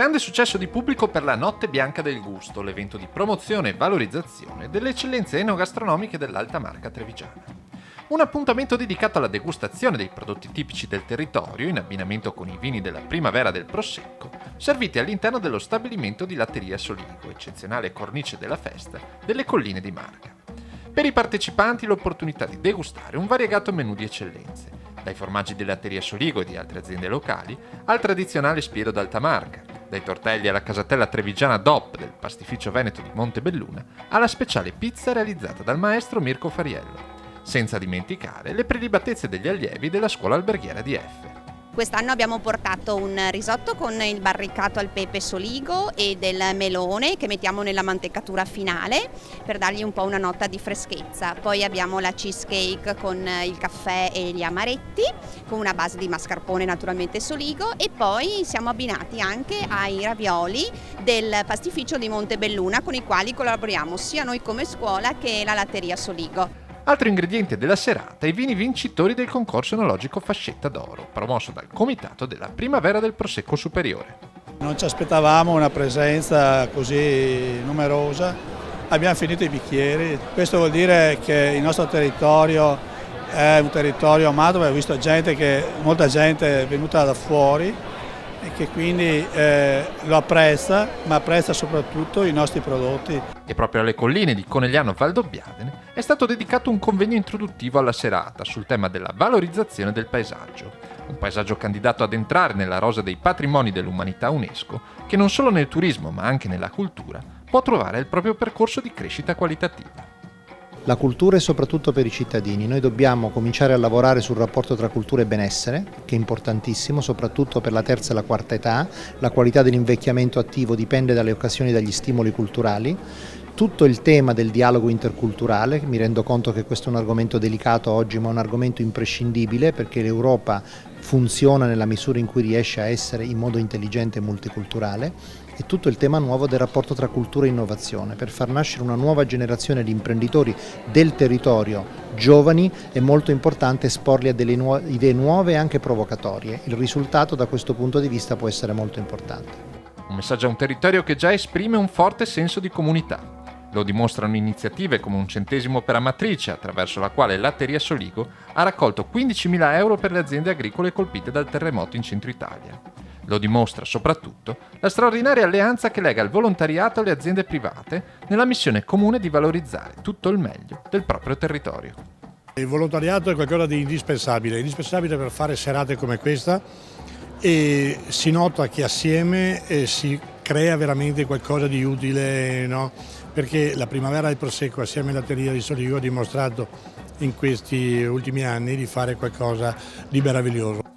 Grande successo di pubblico per la Notte Bianca del Gusto, l'evento di promozione e valorizzazione delle eccellenze enogastronomiche dell'Alta Marca trevigiana. Un appuntamento dedicato alla degustazione dei prodotti tipici del territorio in abbinamento con i vini della primavera del Prosecco, serviti all'interno dello stabilimento di Latteria Soligo, eccezionale cornice della festa delle colline di Marca. Per i partecipanti l'opportunità di degustare un variegato menù di eccellenze, dai formaggi di Latteria Soligo e di altre aziende locali al tradizionale Spiero d'Alta Marca, dai tortelli alla casatella trevigiana DOP del pastificio veneto di Montebelluna alla speciale pizza realizzata dal maestro Mirko Fariello, senza dimenticare le prelibatezze degli allievi della scuola alberghiera di F. Quest'anno abbiamo portato un risotto con il barricato al pepe soligo e del melone che mettiamo nella mantecatura finale per dargli un po' una nota di freschezza. Poi abbiamo la cheesecake con il caffè e gli amaretti con una base di mascarpone naturalmente soligo, e poi siamo abbinati anche ai ravioli del pastificio di Montebelluna con i quali collaboriamo sia noi come scuola che la Latteria Soligo. Altro ingrediente della serata, i vini vincitori del concorso enologico Fascetta d'Oro, promosso dal Comitato della Primavera del Prosecco Superiore. Non ci aspettavamo una presenza così numerosa, abbiamo finito i bicchieri, questo vuol dire che il nostro territorio è un territorio amato, abbiamo visto molta gente è venuta da fuori e che quindi lo apprezza, ma apprezza soprattutto i nostri prodotti. E proprio alle colline di Conegliano Valdobbiadene è stato dedicato un convegno introduttivo alla serata sul tema della valorizzazione del paesaggio, un paesaggio candidato ad entrare nella rosa dei patrimoni dell'umanità UNESCO, che non solo nel turismo ma anche nella cultura può trovare il proprio percorso di crescita qualitativa. La cultura è soprattutto per i cittadini, noi dobbiamo cominciare a lavorare sul rapporto tra cultura e benessere, che è importantissimo, soprattutto per la terza e la quarta età. La qualità dell'invecchiamento attivo dipende dalle occasioni e dagli stimoli culturali. Tutto il tema del dialogo interculturale, mi rendo conto che questo è un argomento delicato oggi, ma è un argomento imprescindibile perché l'Europa funziona nella misura in cui riesce a essere in modo intelligente e multiculturale, e tutto il tema nuovo del rapporto tra cultura e innovazione. Per far nascere una nuova generazione di imprenditori del territorio giovani è molto importante esporli a delle idee nuove e anche provocatorie. Il risultato da questo punto di vista può essere molto importante. Un messaggio a un territorio che già esprime un forte senso di comunità. Lo dimostrano iniziative come un centesimo per Amatrice, attraverso la quale Latteria Soligo ha raccolto 15.000 euro per le aziende agricole colpite dal terremoto in centro Italia. Lo dimostra soprattutto la straordinaria alleanza che lega il volontariato alle aziende private nella missione comune di valorizzare tutto il meglio del proprio territorio. Il volontariato è qualcosa di indispensabile per fare serate come questa, e si nota che assieme si crea veramente qualcosa di utile, no? Perché la primavera del Prosecco assieme alla Latteria di Soligo ha dimostrato in questi ultimi anni di fare qualcosa di meraviglioso.